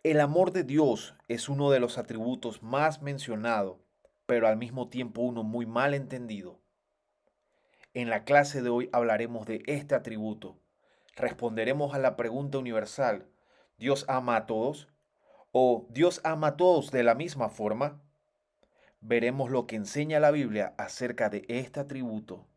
El amor de Dios es uno de los atributos más mencionados, pero al mismo tiempo uno muy mal entendido. En la clase de hoy hablaremos de este atributo. Responderemos a la pregunta universal, ¿Dios ama a todos? ¿O Dios ama a todos de la misma forma? Veremos lo que enseña la Biblia acerca de este atributo.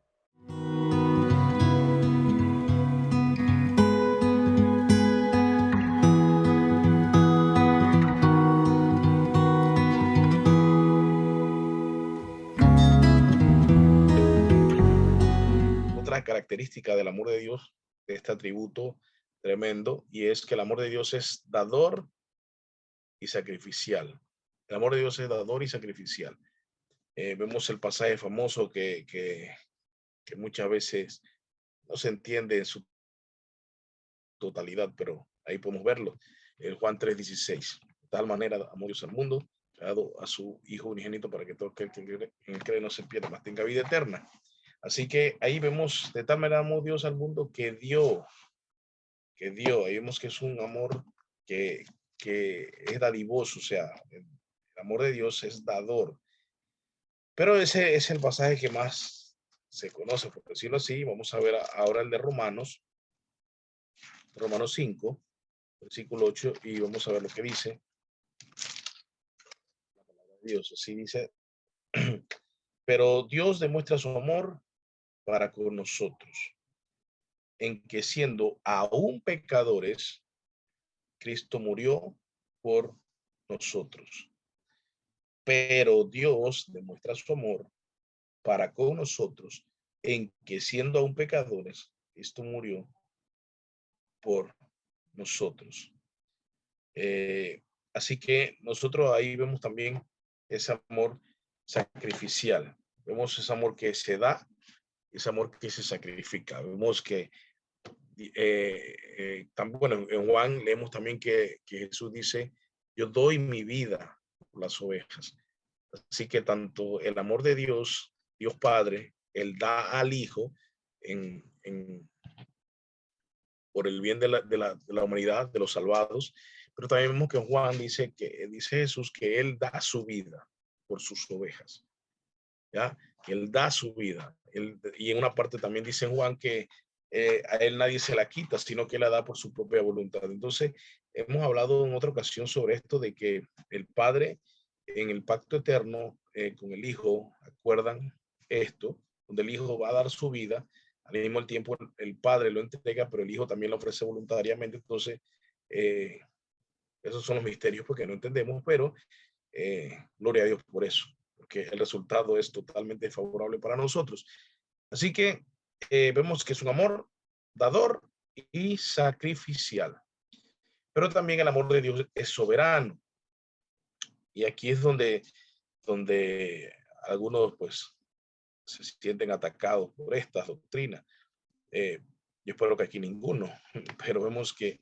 Otra característica del amor de Dios, de este atributo tremendo, y es que el amor de Dios es dador y sacrificial. El amor de Dios es dador y sacrificial. Vemos el pasaje famoso que muchas veces no se entiende en su totalidad, pero ahí podemos verlo. El Juan 3:16. De tal manera amó Dios al mundo, ha dado a su Hijo unigénito para que todo aquel que en él cree no se pierda, mas tenga vida eterna. Así que ahí vemos, de tal manera amó Dios al mundo que dio. Ahí vemos que es un amor que, que es dadivoso, o sea, el amor de Dios es dador. Pero ese es el pasaje que más se conoce, por decirlo así. Vamos a ver ahora el de Romanos 5, versículo 8, y vamos a ver lo que dice Dios. Así dice, pero Dios demuestra su amor para con nosotros, en que siendo aún pecadores, Cristo murió por nosotros. Pero Dios demuestra su amor para con nosotros, en que siendo aún pecadores, Cristo murió por nosotros. Eh, Así que nosotros ahí vemos también ese amor sacrificial. Vemos ese amor que se da, ese amor que se sacrifica. Vemos que también, bueno, en Juan leemos también que Jesús dice, yo doy mi vida por las ovejas. Así que tanto el amor de Dios, Dios Padre, Él da al Hijo por el bien de la humanidad, de los salvados, pero también vemos que Juan dice Jesús que Él da su vida por sus ovejas, ¿ya? Él da su vida. Y en una parte también dice Juan que a Él nadie se la quita, sino que la da por su propia voluntad. Entonces, hemos hablado en otra ocasión sobre esto de que el Padre en el pacto eterno con el Hijo, acuerdan esto, donde el Hijo va a dar su vida, al mismo tiempo el Padre lo entrega, pero el Hijo también lo ofrece voluntariamente. Entonces, eh, esos son los misterios porque no entendemos, pero gloria a Dios por eso, porque el resultado es totalmente favorable para nosotros. Así que vemos que es un amor dador y sacrificial, pero también el amor de Dios es soberano. Y aquí es donde algunos pues se sienten atacados por estas doctrinas. Yo espero que aquí ninguno, pero vemos que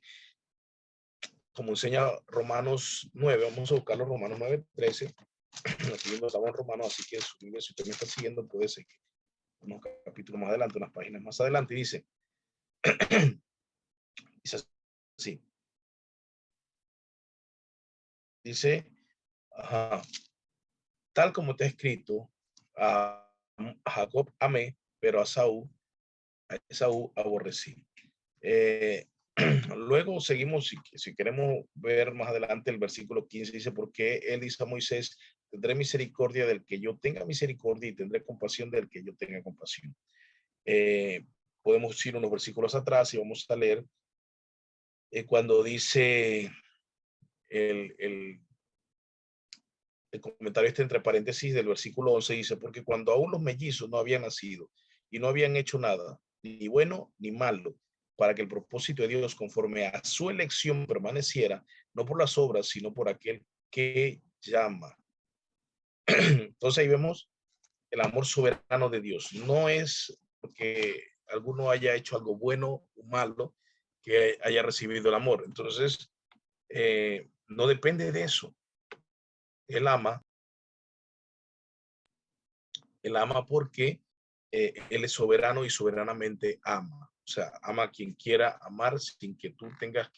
como enseña Romanos 9, vamos a buscar los Romanos 9:13. Aquí no estamos en Romanos, así que si usted me está siguiendo, puede ser que unos capítulos más adelante, unas páginas más adelante, dice así, dice, ajá, tal como está escrito, a Jacob amé, pero a Esaú aborrecí. Eh, Luego seguimos, si queremos ver más adelante el versículo 15, dice, porque él dice a Moisés, tendré misericordia del que yo tenga misericordia y tendré compasión del que yo tenga compasión. Eh, Podemos ir unos versículos atrás y vamos a leer cuando dice el, el, el comentario este entre paréntesis del versículo 11, dice, porque cuando aún los mellizos no habían nacido y no habían hecho nada, ni bueno ni malo, para que el propósito de Dios conforme a su elección permaneciera, no por las obras, sino por aquel que llama. Entonces ahí vemos el amor soberano de Dios. No es porque alguno haya hecho algo bueno o malo que haya recibido el amor. Entonces, no depende de eso. Él ama, él ama porque él es soberano y soberanamente ama. O sea, ama a quien quiera amar sin que tú tengas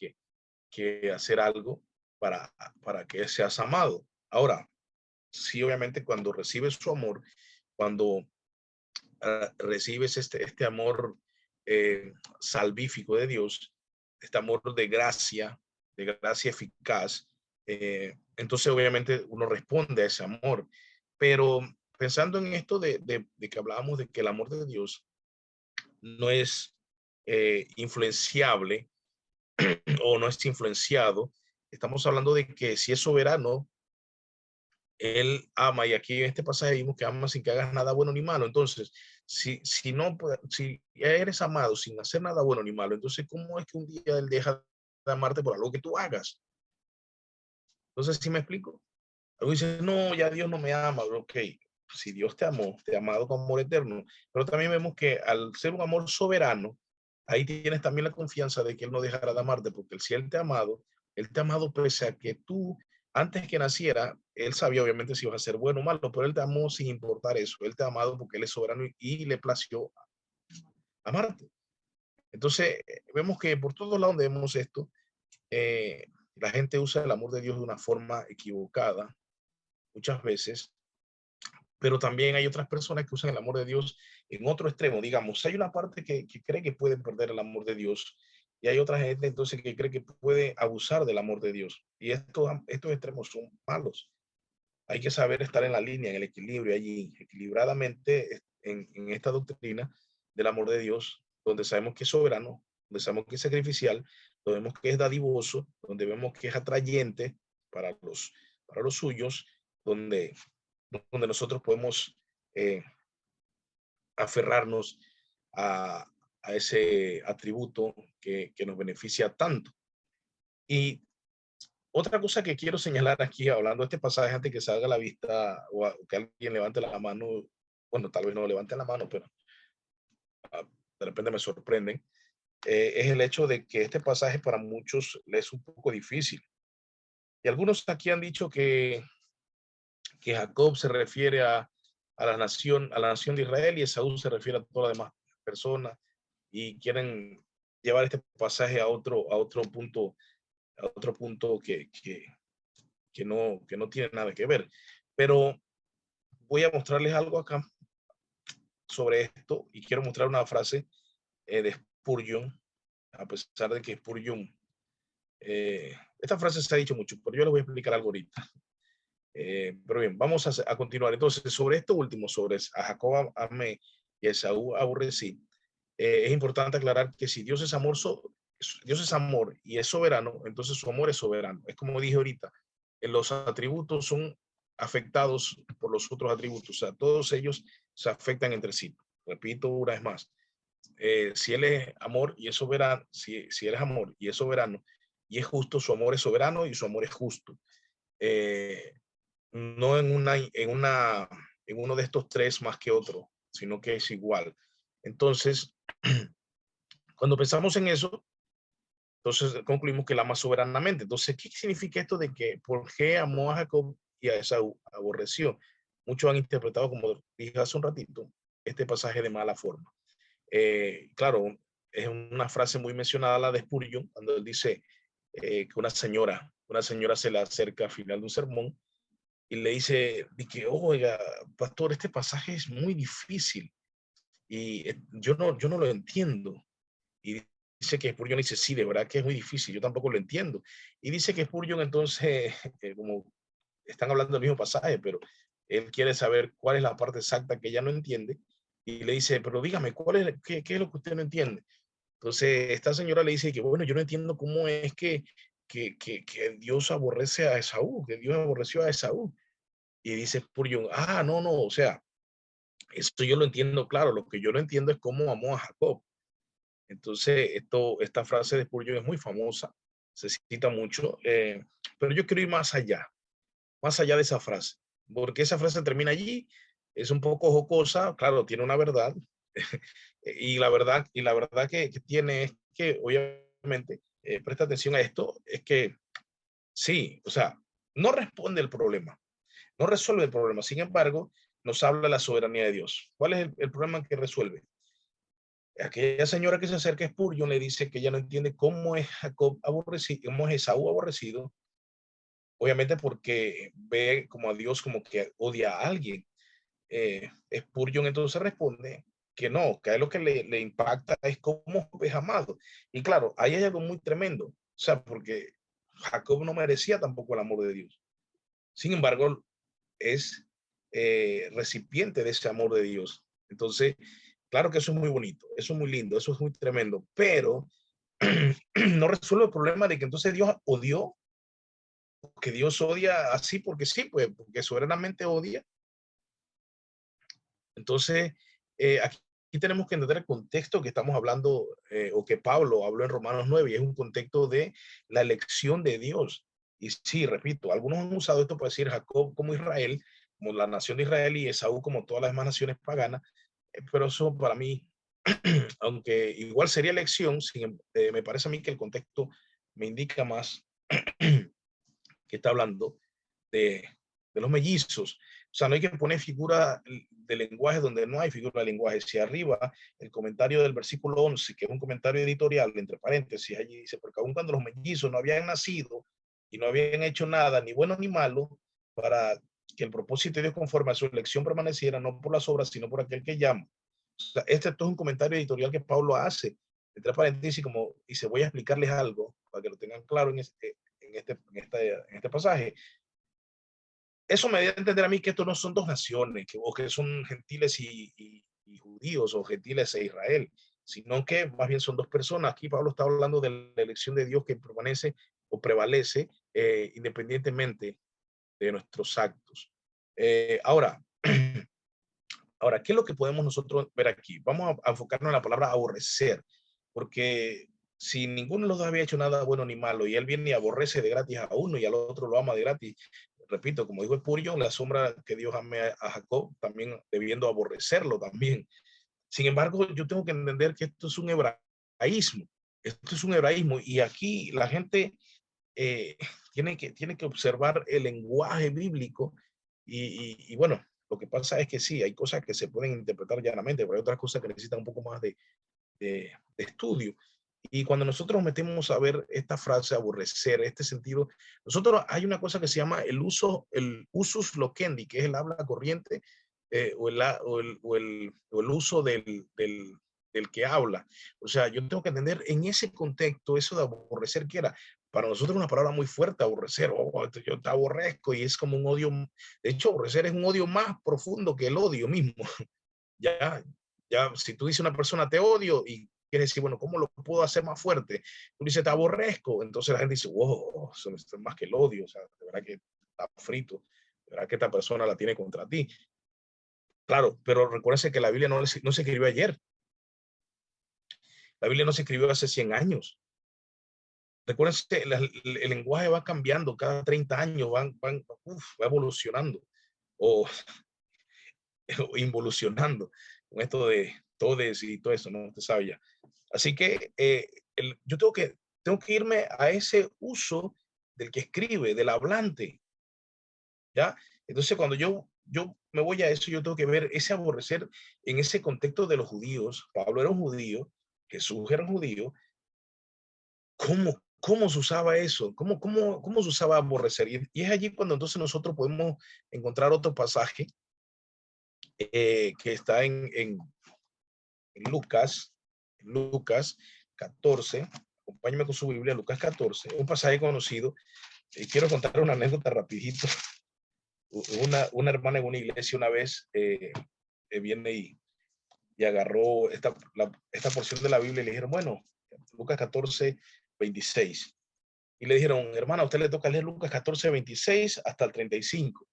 que hacer algo. para, para que seas amado. Ahora, sí, obviamente cuando recibes su amor, cuando recibes este amor salvífico de Dios, este amor de gracia eficaz, entonces obviamente uno responde a ese amor. Pero pensando en esto de que hablábamos de que el amor de Dios no es influenciable o no es influenciado, estamos hablando de que si es soberano, él ama, y aquí en este pasaje vimos que ama sin que hagas nada bueno ni malo. Entonces, si no, si eres amado sin hacer nada bueno ni malo, entonces, ¿cómo es que un día él deja de amarte por algo que tú hagas? Entonces, ¿sí me explico? Luego dices, no, ya Dios no me ama. Ok, si Dios te amó, te ha amado con amor eterno, pero también vemos que al ser un amor soberano, ahí tienes también la confianza de que Él no dejará de amarte, porque si Él te ha amado pese a que tú, antes que naciera, Él sabía obviamente si ibas a ser bueno o malo, pero Él te amó sin importar eso. Él te ha amado porque Él es soberano y le plació amarte. Entonces, vemos que por todos lados donde vemos esto, la gente usa el amor de Dios de una forma equivocada muchas veces, pero también hay otras personas que usan el amor de Dios en otro extremo. Digamos, hay una parte que cree que puede perder el amor de Dios y hay otra gente entonces que cree que puede abusar del amor de Dios. Y estos extremos son malos. Hay que saber estar en la línea, en el equilibrio allí, equilibradamente en esta doctrina del amor de Dios, donde sabemos que es soberano, donde sabemos que es sacrificial, donde vemos que es dadivoso, donde vemos que es atrayente para para los suyos, donde donde nosotros podemos eh, aferrarnos a, a, ese atributo que nos beneficia tanto. Y otra cosa que quiero señalar aquí, hablando de este pasaje, antes que salga a la vista o que alguien levante la mano, bueno, tal vez no levante la mano, pero de repente me sorprenden, es el hecho de que este pasaje para muchos le es un poco difícil. Y algunos aquí han dicho que Jacob se refiere a la nación de Israel y Esaú se refiere a todas las demás personas y quieren llevar este pasaje a otro punto que no tiene nada que ver. Pero voy a mostrarles algo acá sobre esto y quiero mostrar una frase de Spurgeon, a pesar de que Spurgeon, esta frase se ha dicho mucho, pero yo les voy a explicar algo ahorita. Pero bien, vamos a continuar. Entonces, sobre esto último, sobre a Jacob amé y a Esaú aborrecí, es importante aclarar que si Dios es amor, Dios es amor y es soberano, entonces su amor es soberano. Es como dije ahorita, los atributos son afectados por los otros atributos, o sea, todos ellos se afectan entre sí. Repito una vez más, si Él es amor y es soberano, si Él es amor y es soberano y es justo, su amor es soberano y su amor es justo. Eh, no en uno de estos tres más que otro, sino que es igual. Entonces, cuando pensamos en eso, entonces concluimos que la ama soberanamente. Entonces, ¿qué significa esto de que por qué amó a Jacob y a Esaú aborreció? Muchos han interpretado, como dije hace un ratito, este pasaje de mala forma. Claro, es una frase muy mencionada, la de Spurgeon, cuando él dice que una señora se le acerca al final de un sermón y le dice de que, oiga, pastor, este pasaje es muy difícil y yo no lo entiendo. Y dice que Spurgeon dice, sí, de verdad que es muy difícil, yo tampoco lo entiendo. Y dice que Spurgeon entonces, como están hablando del mismo pasaje, pero él quiere saber cuál es la parte exacta que ella no entiende y le dice, pero dígame, qué es lo que usted no entiende? Entonces, esta señora le dice que, bueno, yo no entiendo cómo es que Dios aborrece a Esaú, que Dios aborreció a Esaú. Y dice Spurgeon, no, no, o sea, esto yo lo entiendo claro, lo que yo no entiendo es cómo amó a Jacob. Entonces, esta frase de Spurgeon es muy famosa, se cita mucho, pero yo quiero ir más allá de esa frase, porque esa frase termina allí, es un poco jocosa, claro, tiene una verdad, y la verdad que tiene es que, obviamente, presta atención a esto, es que sí, o sea, no responde el problema, no resuelve el problema. Sin embargo, nos habla de la soberanía de Dios. ¿Cuál es el problema que resuelve? Aquella señora que se acerca a Spurgeon le dice que ella no entiende cómo es Jacob aborrecido, cómo es Esaú aborrecido, obviamente porque ve como a Dios como que odia a alguien. Spurgeon entonces responde que no, que a él lo que le impacta es cómo es amado. Y claro, ahí hay algo muy tremendo, o sea, porque Jacob no merecía tampoco el amor de Dios. Sin embargo, es recipiente de ese amor de Dios. Entonces, claro que eso es muy bonito, eso es muy lindo, eso es muy tremendo, pero no resuelve el problema de que entonces Dios odió, que Dios odia así porque sí, pues porque soberanamente odia. Entonces, aquí tenemos que entender el contexto que estamos hablando, o que Pablo habló en Romanos 9, y es un contexto de la elección de Dios. Y sí, repito, algunos han usado esto para decir Jacob como Israel, como la nación de Israel, y Esaú como todas las demás naciones paganas, pero eso para mí, aunque igual sería elección, me parece a mí que el contexto me indica más que está hablando de, de los mellizos. O sea, no hay que poner figura de lenguaje donde no hay figura de lenguaje. Si arriba el comentario del versículo 11, que es un comentario editorial, entre paréntesis, allí dice, porque aun cuando los mellizos no habían nacido y no habían hecho nada, ni bueno ni malo, para que el propósito de Dios conforme a su elección permaneciera, no por las obras, sino por aquel que llama. O sea, este es un comentario editorial que Pablo hace, entre paréntesis, como dice, voy a explicarles algo para que lo tengan claro en este pasaje. Eso me da a entender a mí que estos no son dos naciones, o que son gentiles y judíos, o gentiles e Israel, sino que más bien son dos personas. Aquí Pablo está hablando de la elección de Dios que permanece o prevalece, independientemente de nuestros actos. Ahora, ahora, ¿qué es lo que podemos nosotros ver aquí? Vamos a enfocarnos en la palabra aborrecer, porque si ninguno de los dos había hecho nada bueno ni malo, y él viene y aborrece de gratis a uno y al otro lo ama de gratis, repito, como dijo Spurgeon, la sombra que Dios ame a Jacob, también debiendo aborrecerlo también. Sin embargo, yo tengo que entender que esto es un hebraísmo, esto es un hebraísmo, y aquí la gente eh, tiene que observar el lenguaje bíblico, y bueno, lo que pasa es que sí, hay cosas que se pueden interpretar llanamente, pero hay otras cosas que necesitan un poco más de estudio. Y cuando nosotros metemos a ver esta frase, aborrecer, este sentido, nosotros hay una cosa que se llama el usus loquendi, que es el habla corriente, o el uso del que habla. O sea, yo tengo que entender en ese contexto eso de aborrecer, que era para nosotros una palabra muy fuerte, aborrecer. Oh, yo te aborrezco, y es como un odio. De hecho, aborrecer es un odio más profundo que el odio mismo. Ya, ya, si tú dices a una persona te odio y quieres decir, bueno, ¿cómo lo puedo hacer más fuerte? Tú dices te aborrezco, entonces la gente dice, wow, eso es más que el odio, o sea, de verdad que está frito, de verdad que esta persona la tiene contra ti. Claro, pero recuérdense que la Biblia no se escribió ayer, la Biblia no se escribió hace 100 años. Recuérdense que el lenguaje va cambiando cada 30 años, va evolucionando o, o involucionando con esto de todes y todo eso, ¿no? Usted sabe ya. Así que yo tengo que irme a ese uso del que escribe, del hablante, ¿ya? Entonces, cuando yo me voy a eso, yo tengo que ver ese aborrecer en ese contexto de los judíos. Pablo era un judío, Jesús era un judío. ¿Cómo se usaba eso? ¿Cómo se usaba aborrecer? Y es allí cuando entonces nosotros podemos encontrar otro pasaje, que está en Lucas 14. Acompáñeme con su Biblia, Lucas 14, un pasaje conocido. Quiero contar una anécdota rapidito. Una hermana en una iglesia una vez, viene y agarró esta porción de la Biblia, y le dijeron, bueno, Lucas 14, 26. Y le dijeron, hermana, a usted le toca leer Lucas 14, 26 hasta el 35.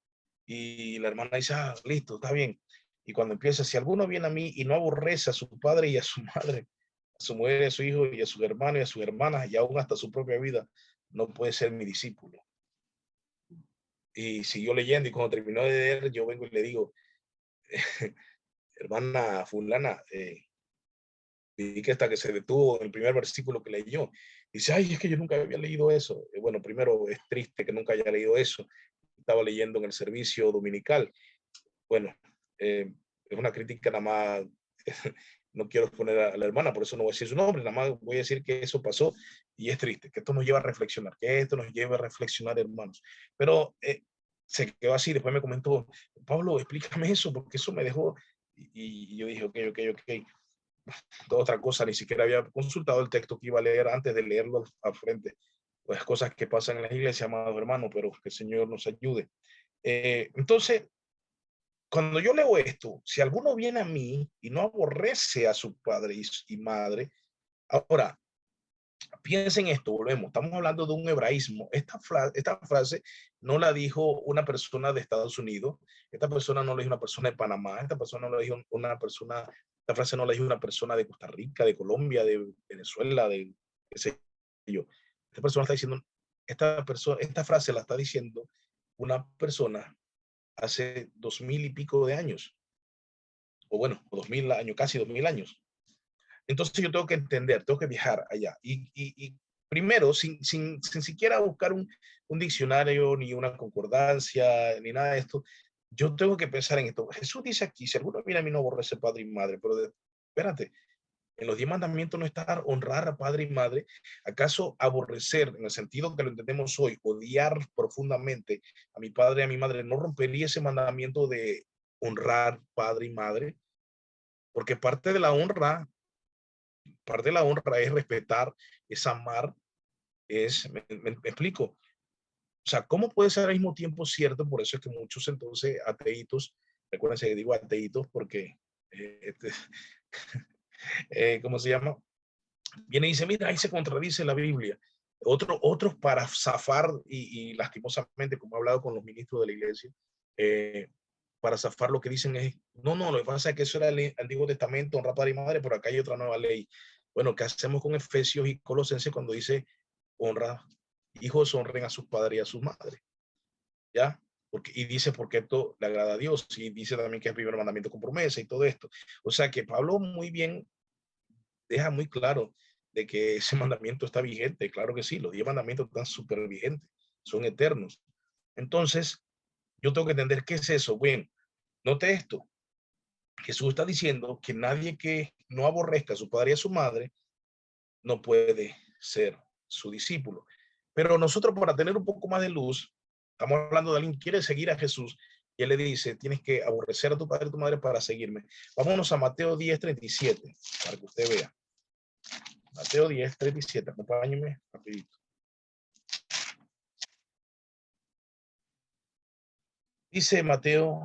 Y la hermana dice, ah, listo, está bien. Y cuando empieza, si alguno viene a mí y no aborrece a su padre y a su madre, a su mujer y a su hijo y a sus hermanos y a sus hermanas, y aún hasta su propia vida, no puede ser mi discípulo. Y siguió leyendo, y cuando terminó de leer, yo vengo y le digo, hermana fulana, vi que hasta que se detuvo en el primer versículo que leyó. Dice, ay, es que yo nunca había leído eso. Bueno, primero es triste que nunca haya leído eso. Estaba leyendo en el servicio dominical. Bueno, es una crítica nada más no quiero exponer a la hermana, por eso no voy a decir su nombre, nada más voy a decir que eso pasó y es triste, que esto nos lleva a reflexionar, que esto nos lleva a reflexionar, hermanos. Pero se quedó así, después me comentó, Pablo, explícame eso, porque eso me dejó, y yo dije, ok, toda otra cosa, ni siquiera había consultado el texto que iba a leer antes de leerlo al frente, pues cosas que pasan en las iglesias, amados hermanos, pero que el Señor nos ayude. Entonces, cuando yo leo esto, si alguno viene a mí y no aborrece a su padre y madre, ahora, piensen esto, volvemos, estamos hablando de un hebraísmo. Esta frase no la dijo una persona de Estados Unidos, esta persona no la dijo una persona de Panamá, esta persona no la dijo una persona, esta frase no la dijo una persona de Costa Rica, de Colombia, de Venezuela, de qué sé yo. Esta persona está diciendo, esta frase la está diciendo una persona hace 2000 y pico de años, o bueno, 2000 años, casi 2000 años. Entonces yo tengo que entender, tengo que viajar allá. Y primero, sin siquiera buscar un diccionario, ni una concordancia, ni nada de esto, yo tengo que pensar en esto. Jesús dice aquí, si alguno viene a mí no aborrece padre y madre, pero espérate, en los 10 mandamientos no está honrar a padre y madre. ¿Acaso aborrecer, en el sentido que lo entendemos hoy, odiar profundamente a mi padre y a mi madre, no rompería ese mandamiento de honrar padre y madre? Porque parte de la honra es respetar, es amar, me explico. O sea, ¿cómo puede ser al mismo tiempo cierto? Por eso es que muchos entonces ateitos, recuérdense que digo ateitos porque, este, ¿cómo se llama? Viene y dice, mira, ahí se contradice la Biblia. Otros para zafar y lastimosamente, como he hablado con los ministros de la iglesia, eh, para zafar lo que dicen es, no, lo que pasa es que eso era el Antiguo Testamento, honra padre y madre, pero acá hay otra nueva ley. Bueno, ¿qué hacemos con Efesios y Colosenses cuando dice honra, hijos honren a sus padres y a sus madres? ¿Ya? Y dice porque esto le agrada a Dios, y dice también que es el primer mandamiento con promesa y todo esto. O sea que Pablo muy bien deja muy claro de que ese mandamiento está vigente. Claro que sí, los 10 mandamientos están súper vigentes, son eternos. Entonces, yo tengo que entender qué es eso. Bueno, note esto. Jesús está diciendo que nadie que no aborrezca a su padre y a su madre no puede ser su discípulo. Pero nosotros, para tener un poco más de luz, estamos hablando de alguien que quiere seguir a Jesús y él le dice, tienes que aborrecer a tu padre y a tu madre para seguirme. Vámonos a Mateo 10:37 para que usted vea. Mateo 10:37, acompáñeme rapidito. Dice Mateo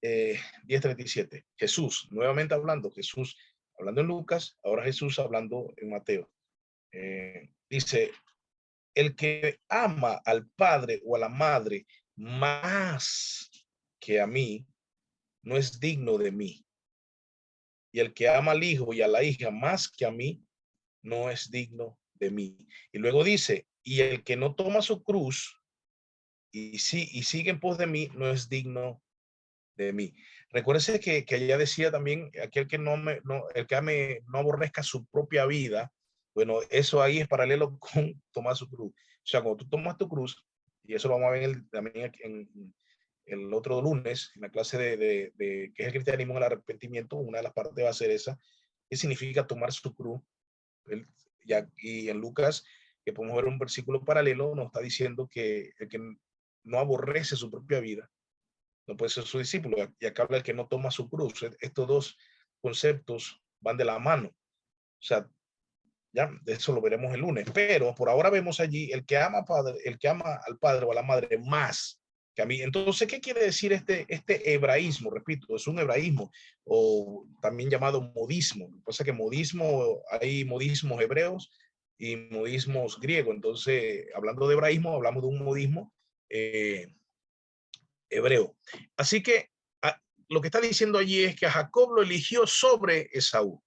10:37, Jesús, nuevamente hablando, Jesús hablando en Lucas, ahora Jesús hablando en Mateo. Dice, el que ama al padre o a la madre más que a mí, no es digno de mí. Y el que ama al hijo y a la hija más que a mí, no es digno de mí. Y luego dice, y el que no toma su cruz y sigue en pos de mí, no es digno de mí. Recuérdese que ella decía también, aquel que el que no aborrezca su propia vida, bueno, eso ahí es paralelo con tomar su cruz. O sea, cuando tú tomas tu cruz, y eso lo vamos a ver también en el otro lunes, en la clase de qué es el cristianismo en el arrepentimiento, una de las partes va a ser esa, qué significa tomar su cruz. Y en Lucas, que podemos ver un versículo paralelo, nos está diciendo que el que no aborrece su propia vida, no puede ser su discípulo. Y acá habla el que no toma su cruz. Estos dos conceptos van de la mano. O sea, ya, de eso lo veremos el lunes. Pero por ahora vemos allí el que ama al padre o a la madre más que a mí. Entonces, ¿qué quiere decir este hebraísmo? Repito, es un hebraísmo o también llamado modismo. Lo que pasa es que modismo, hay modismos hebreos y modismos griegos. Entonces, hablando de hebraísmo, hablamos de un modismo hebreo. Así que lo que está diciendo allí es que a Jacob lo eligió sobre Esaú.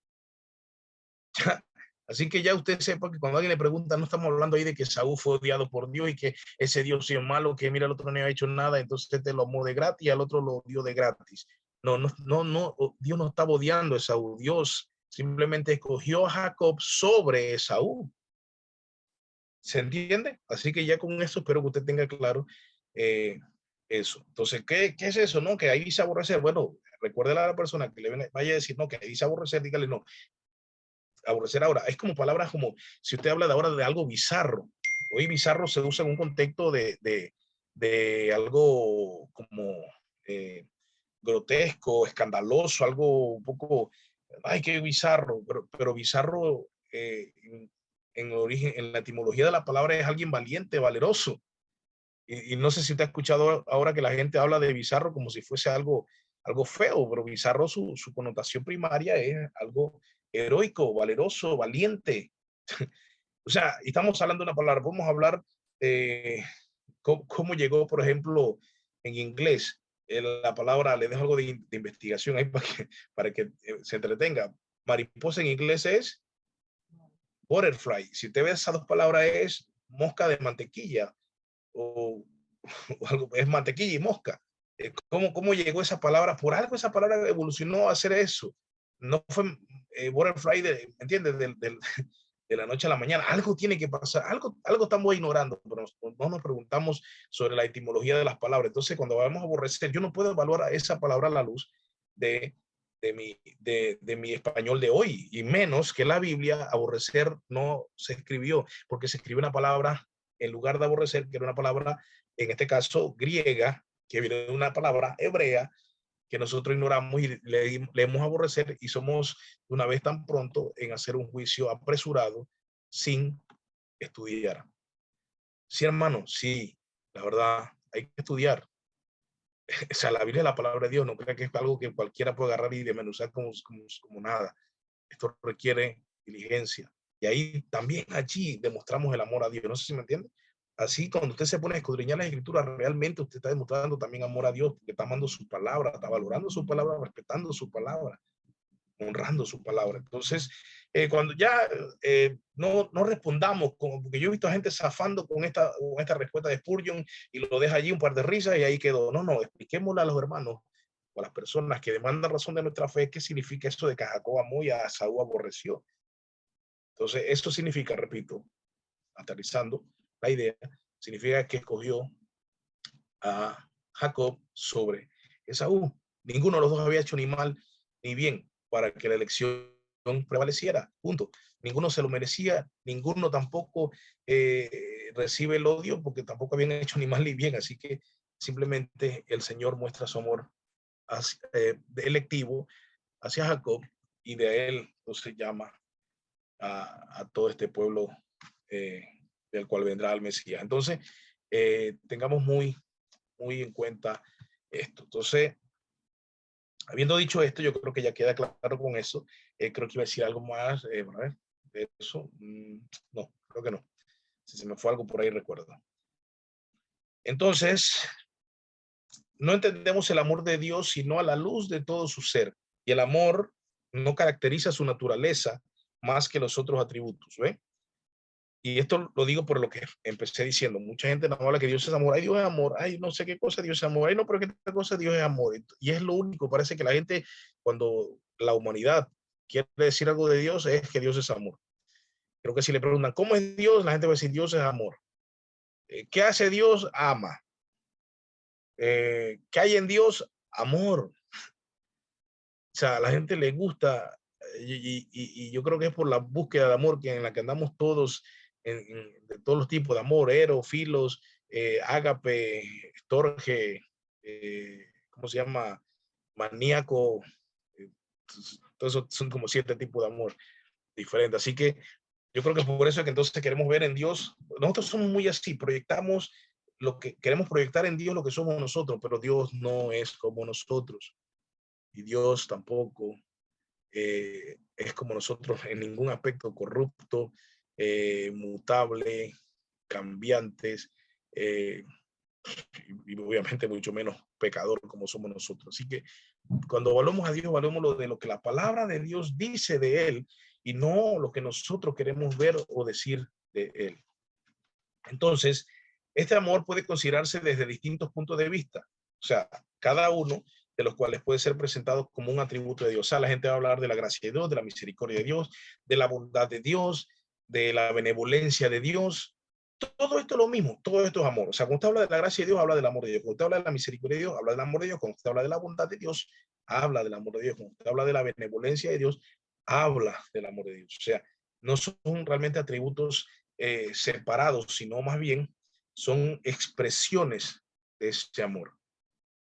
Así que ya usted sepa que cuando alguien le pregunta, no estamos hablando ahí de que Esaú fue odiado por Dios y que ese Dios es malo, que mira, el otro no ha hecho nada, entonces te lo amó de gratis y al otro lo dio de gratis. No, Dios no estaba odiando a Esaú. Dios simplemente escogió a Jacob sobre Esaú. ¿Se entiende? Así que ya con eso espero que usted tenga claro Eso. Entonces, ¿qué es eso? No, que ahí dice aborrecer. Bueno, recuérdele a la persona que vaya a decir, no, que ahí dice aborrecer, dígale no, aborrecer ahora. Es como palabras como, si usted habla de ahora de algo bizarro. Hoy bizarro se usa en un contexto de algo como eh, grotesco, escandaloso, algo un poco, ay, qué bizarro, pero bizarro en origen, en la etimología de la palabra es alguien valiente, valeroso. Y no sé si te has escuchado ahora que la gente habla de bizarro como si fuese algo feo, pero bizarro su connotación primaria es algo heroico, valeroso, valiente. O sea, estamos hablando de una palabra, podemos hablar de cómo llegó, por ejemplo, en inglés, la palabra, le dejo algo de investigación ahí para que se entretenga. Mariposa en inglés es butterfly. Si usted ve esas dos palabras es mosca de mantequilla o, o algo, es mantequilla y mosca. ¿Cómo llegó esa palabra? Por algo esa palabra evolucionó a hacer eso. No fue butterfly, ¿me entiendes? De la noche a la mañana. Algo tiene que pasar, algo estamos ignorando, pero no nos preguntamos sobre la etimología de las palabras. Entonces, cuando vamos a aborrecer, yo no puedo evaluar esa palabra a la luz de, de mi español de hoy, y menos que la Biblia, aborrecer no se escribió, porque se escribe una palabra en lugar de aborrecer, que era una palabra, en este caso, griega, que viene de una palabra hebrea, que nosotros ignoramos y leemos aborrecer y somos una vez tan pronto en hacer un juicio apresurado sin estudiar. Sí, hermano, sí, la verdad, hay que estudiar. O sea, la Biblia es la palabra de Dios, no creo que es algo que cualquiera puede agarrar y desmenuzar como nada. Esto requiere diligencia. Y ahí también allí demostramos el amor a Dios. No sé si me entiende. Así, cuando usted se pone a escudriñar las escrituras, realmente usted está demostrando también amor a Dios, porque está amando su palabra, está valorando su palabra, respetando su palabra, honrando su palabra. Entonces, cuando ya no respondamos, porque yo he visto a gente zafando con esta respuesta de Spurgeon y lo deja allí un par de risas y ahí quedó. No, expliquémosle a los hermanos o a las personas que demandan razón de nuestra fe qué significa eso de que Jacob amó y a Saúl aborreció. Entonces, eso significa, repito, aterrizando la idea, significa que escogió a Jacob sobre Esaú. Ninguno de los dos había hecho ni mal ni bien para que la elección prevaleciera. Punto. Ninguno se lo merecía, ninguno tampoco recibe el odio porque tampoco habían hecho ni mal ni bien. Así que simplemente el Señor muestra su amor electivo hacia Jacob y de él entonces llama a todo este pueblo eh, del cual vendrá el Mesías. Entonces, tengamos muy en cuenta esto. Entonces, habiendo dicho esto, yo creo que ya queda claro con eso. Creo que iba a decir algo más, a ver, de eso. No, creo que no. Si se me fue algo por ahí, recuerdo. Entonces, no entendemos el amor de Dios sino a la luz de todo su ser. Y el amor no caracteriza su naturaleza más que los otros atributos, ¿ve? Y esto lo digo por lo que empecé diciendo. Mucha gente no habla que Dios es amor. Ay, Dios es amor. Ay, no sé qué cosa Dios es amor. Ay, no, pero qué cosa Dios es amor. Y es lo único. Parece que la gente, cuando la humanidad quiere decir algo de Dios, es que Dios es amor. Creo que si le preguntan, ¿cómo es Dios? La gente va a decir, Dios es amor. ¿Qué hace Dios? Ama. ¿Qué hay en Dios? Amor. O sea, a la gente le gusta, y yo creo que es por la búsqueda de amor que en la que andamos todos, de todos los tipos de amor, eros, filos, ágape, estorge, ¿cómo se llama? Maníaco. eh, Todos esos son como 7 tipos de amor diferentes. Así que yo creo que por eso es que entonces queremos ver en Dios, nosotros somos muy así, proyectamos lo que queremos proyectar en Dios, lo que somos nosotros, pero Dios no es como nosotros y Dios tampoco es como nosotros en ningún aspecto corrupto, mutable, cambiantes, eh, y obviamente mucho menos pecador como somos nosotros. Así que cuando evaluamos a Dios, evaluemos de lo que la palabra de Dios dice de Él y no lo que nosotros queremos ver o decir de Él. Entonces, este amor puede considerarse desde distintos puntos de vista. O sea, cada uno de los cuales puede ser presentado como un atributo de Dios. O sea, la gente va a hablar de la gracia de Dios, de la misericordia de Dios, de la bondad de Dios, de la benevolencia de Dios. Todo esto es lo mismo, todo esto es amor. O sea, cuando usted habla de la gracia de Dios, habla del amor de Dios. Cuando usted habla de la misericordia de Dios, habla del amor de Dios. Cuando usted habla de la bondad de Dios, habla del amor de Dios. Cuando usted habla de la benevolencia de Dios, habla del amor de Dios. O sea, no son realmente atributos separados, sino más bien son expresiones de ese amor.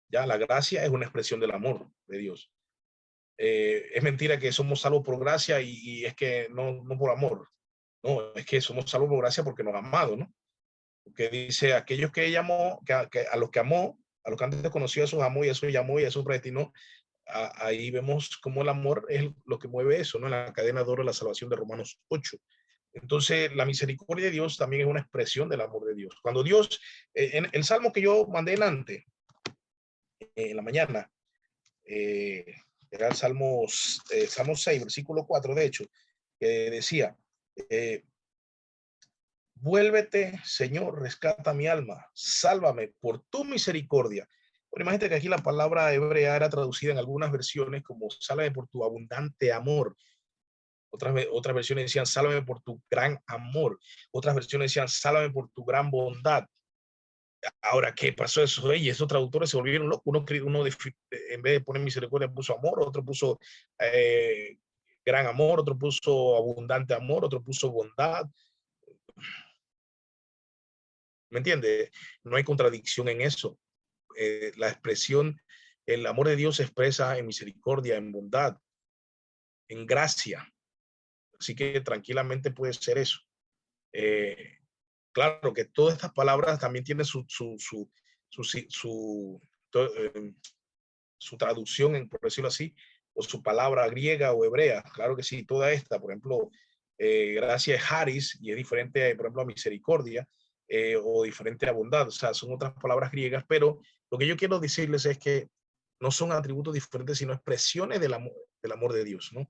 Ya la gracia es una expresión del amor de Dios. Es mentira que somos salvos por gracia y es que no por amor. No, es que somos salvos por gracia porque nos ha amado, ¿no? Que dice aquellos que llamó, que a los que amó, a los que antes conoció, a esos amó y a esos llamó y a esos predestinó. Ahí vemos cómo el amor es lo que mueve eso, ¿no? En la cadena de oro de la salvación de Romanos 8. Entonces, la misericordia de Dios también es una expresión del amor de Dios. Cuando Dios, en el salmo que yo mandé antes, en la mañana, eh, era el Salmo 6, versículo 4, de hecho, que decía, eh, vuélvete, Señor, rescata mi alma, sálvame por tu misericordia. Bueno, imagínate que aquí la palabra hebrea era traducida en algunas versiones como sálvame por tu abundante amor. Otras versiones decían sálvame por tu gran amor. Otras versiones decían sálvame por tu gran bondad. Ahora, ¿qué pasó eso? Y esos traductores se volvieron locos. Uno en vez de poner misericordia puso amor, otro puso eh, gran amor, otro puso abundante amor, otro puso bondad. ¿Me entiende? No hay contradicción en eso. La expresión, el amor de Dios se expresa en misericordia, en bondad, en gracia. Así que tranquilamente puede ser eso. Eh, claro que todas estas palabras también tienen eh, su traducción, por decirlo así, o su palabra griega o hebrea. Claro que sí, toda esta, por ejemplo, gracia es haris y es diferente, por ejemplo, a misericordia o diferente a bondad. O sea, son otras palabras griegas, pero lo que yo quiero decirles es que no son atributos diferentes, sino expresiones del amor de Dios, ¿no?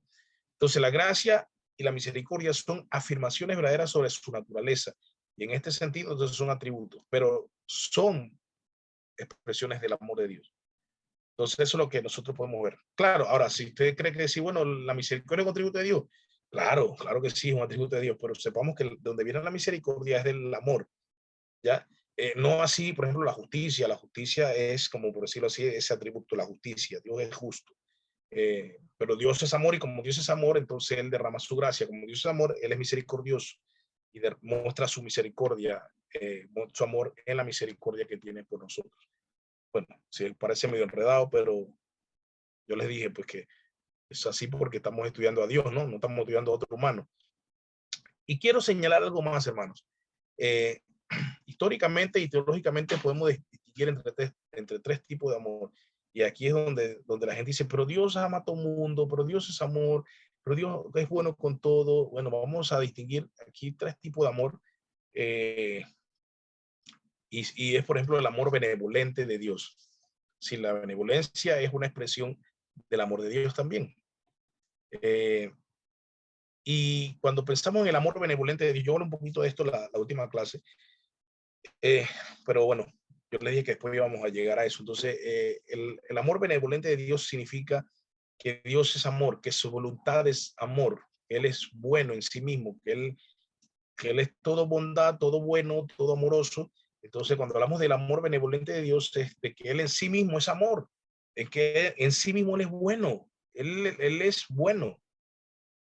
Entonces, la gracia y la misericordia son afirmaciones verdaderas sobre su naturaleza. Y en este sentido, entonces son atributos, pero son expresiones del amor de Dios. Entonces, eso es lo que nosotros podemos ver. Claro, ahora, si usted cree que sí, bueno, la misericordia es un atributo de Dios, claro, claro que sí, es un atributo de Dios, pero sepamos que donde viene la misericordia es del amor, ¿ya? No así, por ejemplo, la justicia es, como por decirlo así, ese atributo, la justicia, Dios es justo. Pero Dios es amor y como Dios es amor, entonces Él derrama su gracia. Como Dios es amor, Él es misericordioso y muestra su misericordia, su amor en la misericordia que tiene por nosotros. Bueno, sí, parece medio enredado, pero yo les dije pues que es así porque estamos estudiando a Dios, ¿no? No estamos estudiando a otro humano. Y quiero señalar algo más, hermanos. Eh, históricamente y teológicamente podemos distinguir entre tres tipos de amor. Y aquí es donde la gente dice, pero Dios ama a todo mundo, pero Dios es amor, pero Dios es bueno con todo. Bueno, vamos a distinguir aquí tres tipos de amor. Eh, y es, por ejemplo, el amor benevolente de Dios. Si la benevolencia es una expresión del amor de Dios también. Y cuando pensamos en el amor benevolente de Dios, yo hablo un poquito de esto la última clase, eh, pero bueno, yo le dije que después íbamos a llegar a eso. Entonces, el amor benevolente de Dios significa que Dios es amor, que su voluntad es amor, que Él es bueno en sí mismo, que Él es todo bondad, todo bueno, todo amoroso. Entonces, cuando hablamos del amor benevolente de Dios, es de que Él en sí mismo es amor, es que en sí mismo Él es bueno, Él es bueno.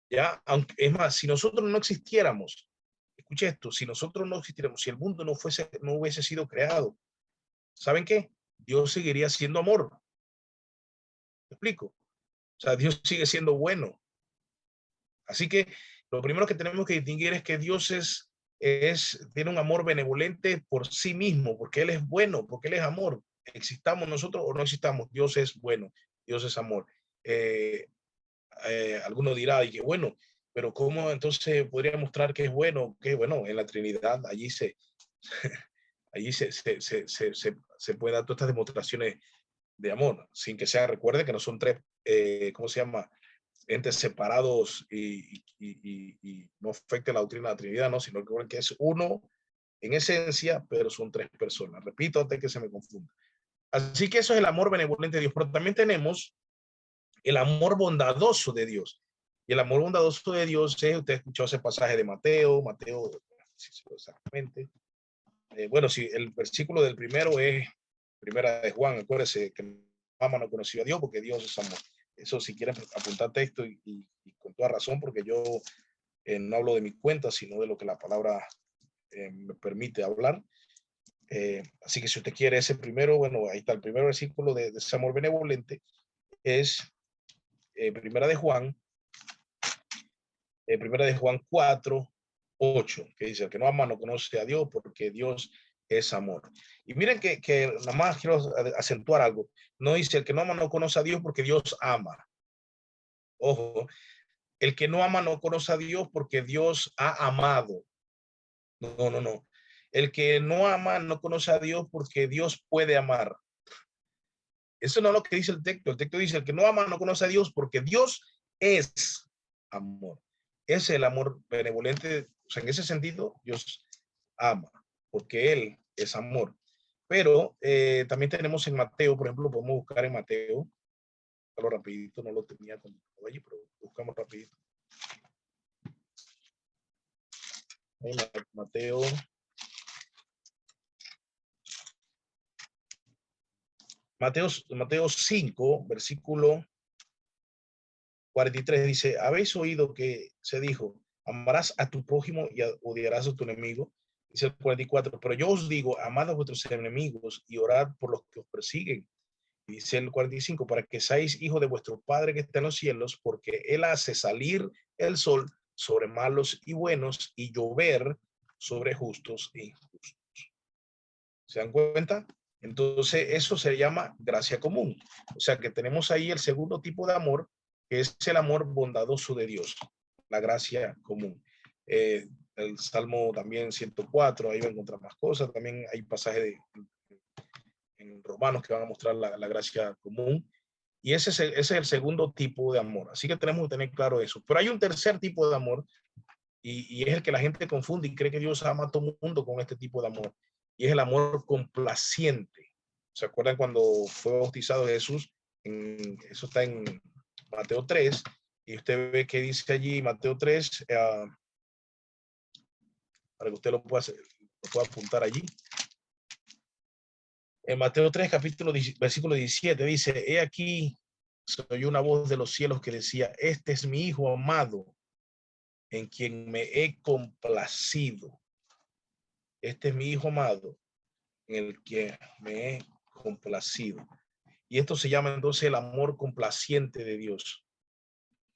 ¿Ya? Aunque, es más, si nosotros no existiéramos, escuche esto, si nosotros no existiéramos, si el mundo no hubiese sido creado, ¿saben qué? Dios seguiría siendo amor. ¿Me explico? O sea, Dios sigue siendo bueno. Así que lo primero que tenemos que distinguir es que Dios tiene un amor benevolente por sí mismo, porque Él es bueno, porque Él es amor. Existamos nosotros o no existamos, Dios es bueno, Dios es amor. Eh, alguno dirá, y que bueno, pero ¿cómo entonces podría mostrar que es bueno? Que bueno, en la Trinidad, allí se puede dar todas estas demostraciones de amor, sin que sea, recuerde que no son tres, ¿cómo se llama? Entes separados y no afecte la doctrina de la Trinidad, ¿no? Sino que es uno en esencia, pero son tres personas. Repito antes que se me confunda. Así que eso es el amor benevolente de Dios, pero también tenemos el amor bondadoso de Dios. Y el amor bondadoso de Dios es, usted ha escuchado ese pasaje de Mateo exactamente. Bueno, si el versículo del primero es primera de Juan, acuérdense que ama no conoció a Dios porque Dios es amor. Eso si quieren apuntar texto y con toda razón, porque yo no hablo de mi cuenta, sino de lo que la palabra me permite hablar. Así que si usted quiere ese primero, bueno, ahí está el primer versículo de ese amor benevolente, es primera de Juan 4, 8, que dice, el que no ama no conoce a Dios porque Dios es amor. Y miren que nada más quiero acentuar algo. No dice el que no ama no conoce a Dios porque Dios ama. Ojo, el que no ama no conoce a Dios porque Dios ha amado. No, no, no. El que no ama no conoce a Dios porque Dios puede amar. Eso no es lo que dice el texto. El texto dice, el que no ama no conoce a Dios porque Dios es amor. Es el amor benevolente. O sea, en ese sentido, Dios ama porque Él es amor. Pero también tenemos en Mateo, por ejemplo, podemos buscar en Mateo. Rapidito, no lo tenía allí, pero buscamos rapidito. Mateo. Mateo 5, versículo 43 dice, habéis oído que se dijo, amarás a tu prójimo y odiarás a tu enemigo. Dice el 44, pero yo os digo, amad a vuestros enemigos y orad por los que os persiguen. Y dice el 45, para que seáis hijos de vuestro Padre que está en los cielos, porque Él hace salir el sol sobre malos y buenos y llover sobre justos e injustos. ¿Se dan cuenta? Entonces, eso se llama gracia común. O sea que tenemos ahí el segundo tipo de amor, que es el amor bondadoso de Dios, la gracia común. El Salmo también 104, ahí va a encontrar más cosas. También hay pasajes en Romanos que van a mostrar la gracia común. Y ese es el segundo tipo de amor. Así que tenemos que tener claro eso. Pero hay un tercer tipo de amor y es el que la gente confunde y cree que Dios ama a todo el mundo con este tipo de amor. Y es el amor complaciente. ¿Se acuerdan cuando fue bautizado Jesús? Eso está en Mateo 3. Y usted ve que dice allí Mateo 3, para que usted lo pueda apuntar allí. En Mateo 3, versículo 17, dice, he aquí, soy una voz de los cielos que decía, este es mi Hijo amado, en quien me he complacido. Este es mi Hijo amado, en el que me he complacido. Y esto se llama entonces el amor complaciente de Dios.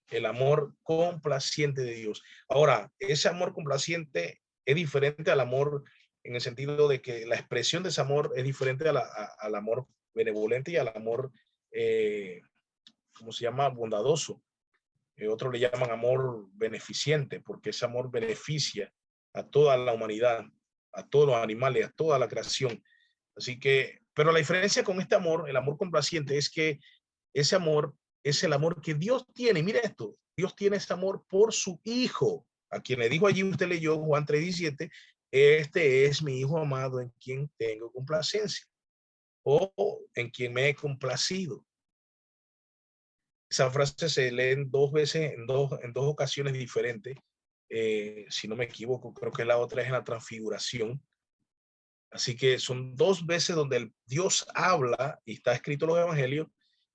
El amor complaciente de Dios. Ahora, ese amor complaciente es diferente al amor en el sentido de que la expresión de ese amor es diferente al amor benevolente y al amor, ¿cómo se llama? Bondadoso. Otros le llaman amor beneficente, porque ese amor beneficia a toda la humanidad, a todos los animales, a toda la creación. Así que, pero la diferencia con este amor, el amor complaciente, es que ese amor es el amor que Dios tiene. Mire esto, Dios tiene ese amor por su Hijo, a quien le dijo allí, usted leyó Juan 3:17, este es mi Hijo amado en quien tengo complacencia, o en quien me he complacido. Esa frase se lee dos veces, en dos ocasiones diferentes. Si no me equivoco, creo que la otra es en la transfiguración. Así que son dos veces donde Dios habla, y está escrito en los evangelios,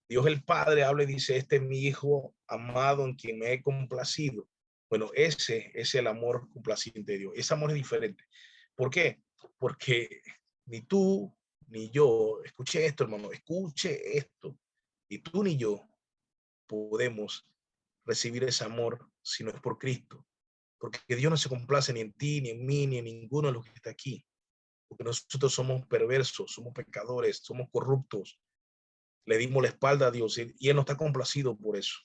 Dios el Padre habla y dice, este es mi Hijo amado en quien me he complacido. Bueno, ese es el amor complaciente de Dios. Ese amor es diferente. ¿Por qué? Porque ni tú ni yo, escuche esto, hermano, escuche esto, ni tú ni yo podemos recibir ese amor si no es por Cristo. Porque Dios no se complace ni en ti, ni en mí, ni en ninguno de los que está aquí. Porque nosotros somos perversos, somos pecadores, somos corruptos. Le dimos la espalda a Dios y Él no está complacido por eso.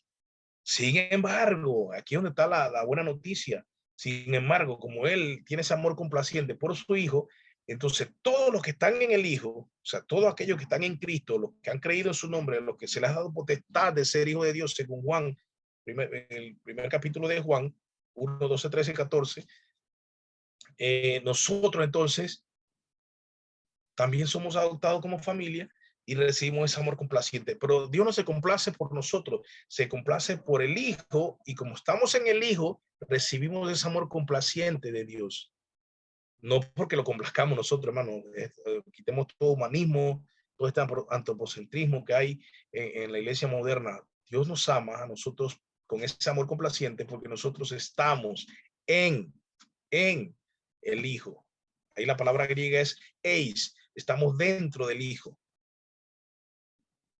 Sin embargo, aquí es donde está la buena noticia. Sin embargo, como Él tiene ese amor complaciente por su Hijo, entonces todos los que están en el Hijo, o sea, todos aquellos que están en Cristo, los que han creído en su nombre, los que se les ha dado potestad de ser hijo de Dios, según Juan, el primer capítulo de Juan, 1, 12, 13 y 14, nosotros entonces también somos adoptados como familia y recibimos ese amor complaciente. Pero Dios no se complace por nosotros, se complace por el Hijo, y como estamos en el Hijo, recibimos ese amor complaciente de Dios. no porque lo complazcamos nosotros, hermano, quitemos todo humanismo, todo este antropocentrismo que hay en la iglesia moderna. Dios nos ama a nosotros con ese amor complaciente porque nosotros estamos en, en el Hijo. Ahí la palabra griega es eis, estamos dentro del Hijo.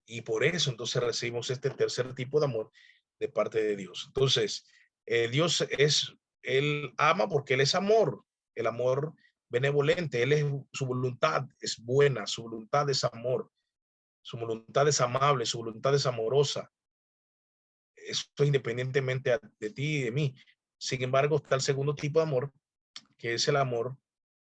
Y por eso entonces recibimos este tercer tipo de amor de parte de Dios. Entonces, Dios es, Él ama porque Él es amor, el amor benevolente, Él es, su voluntad es buena, su voluntad es amor, su voluntad es amable, su voluntad es amorosa. Esto independientemente de ti y de mí. Sin embargo, está el segundo tipo de amor, que es el amor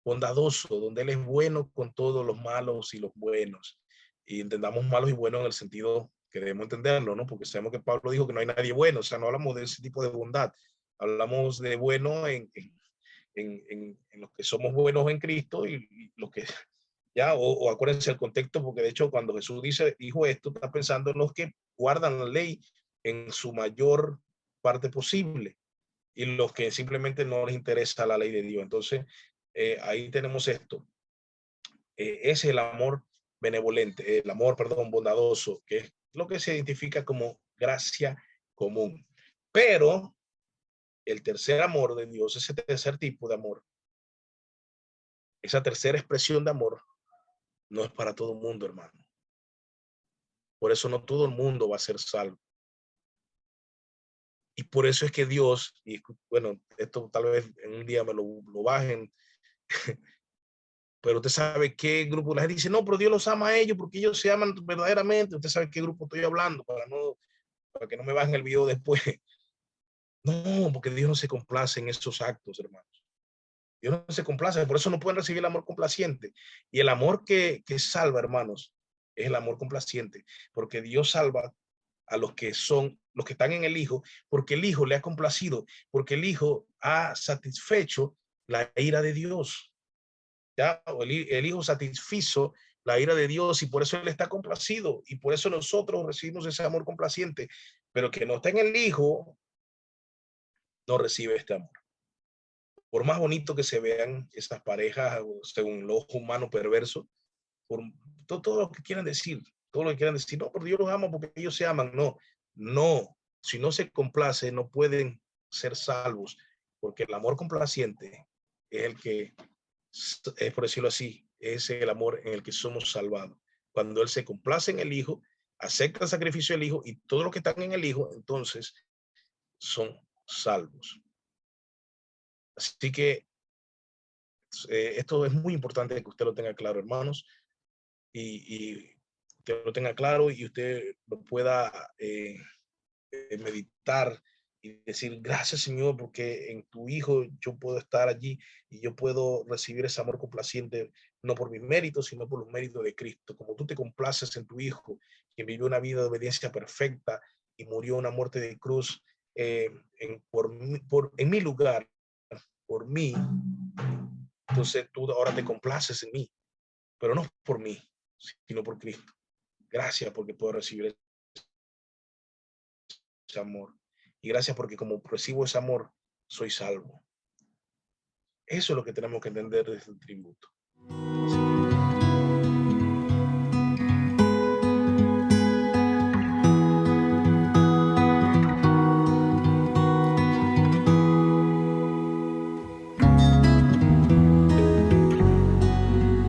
bondadoso, donde Él es bueno con todos los malos y los buenos. Y entendamos malos y buenos en el sentido que debemos entenderlo, ¿no? Porque sabemos que Pablo dijo que no hay nadie bueno, o sea, no hablamos de ese tipo de bondad, hablamos de bueno en los que somos buenos en Cristo y los que ya, o acuérdense el contexto, porque de hecho cuando Jesús dijo esto, está pensando en los que guardan la ley en su mayor parte posible y los que simplemente no les interesa la ley de Dios. Entonces, ahí tenemos esto. Es el amor benevolente, el amor, perdón, bondadoso, que es lo que se identifica como gracia común. Pero el tercer amor de Dios, ese tercer tipo de amor, esa tercera expresión de amor, no es para todo el mundo, hermano. Por eso no todo el mundo va a ser salvo. Y por eso es que Dios, y bueno, esto tal vez en un día me lo bajen, pero usted sabe qué grupo, la gente dice, no, pero Dios los ama a ellos porque ellos se aman verdaderamente. Usted sabe qué grupo estoy hablando para que no me bajen el video después. No, porque Dios no se complace en esos actos, hermanos. Dios no se complace, por eso no pueden recibir el amor complaciente. Y el amor que salva, hermanos, es el amor complaciente, porque Dios salva a los que son, los que están en el Hijo, porque el Hijo le ha complacido, porque el Hijo ha satisfecho la ira de Dios. ¿Ya? El Hijo satisfizo la ira de Dios y por eso Él está complacido y por eso nosotros recibimos ese amor complaciente, pero que no está en el Hijo, no recibe este amor. Por más bonito que se vean esas parejas, según el ojo humano perverso, por todo lo que quieran decir, todo lo que quieran decir, no, pero Dios los ama porque ellos se aman, no, no, si no se complace, no pueden ser salvos, porque el amor complaciente es el que, es por decirlo así, es el amor en el que somos salvados. Cuando Él se complace en el Hijo, acepta el sacrificio del Hijo y todos los que están en el Hijo, entonces son salvos. Así que esto es muy importante que usted lo tenga claro, hermanos, y usted lo tenga claro y usted lo pueda meditar y decir, gracias Señor, porque en tu Hijo yo puedo estar allí y yo puedo recibir ese amor complaciente, no por mis méritos, sino por los méritos de Cristo. Como tú te complaces en tu Hijo, quien vivió una vida de obediencia perfecta y murió una muerte de cruz en mi lugar, por mí, entonces tú ahora te complaces en mí, pero no por mí, sino por Cristo. Gracias porque puedo recibir ese amor. Y gracias porque como recibo ese amor, soy salvo. Eso es lo que tenemos que entender desde el tributo.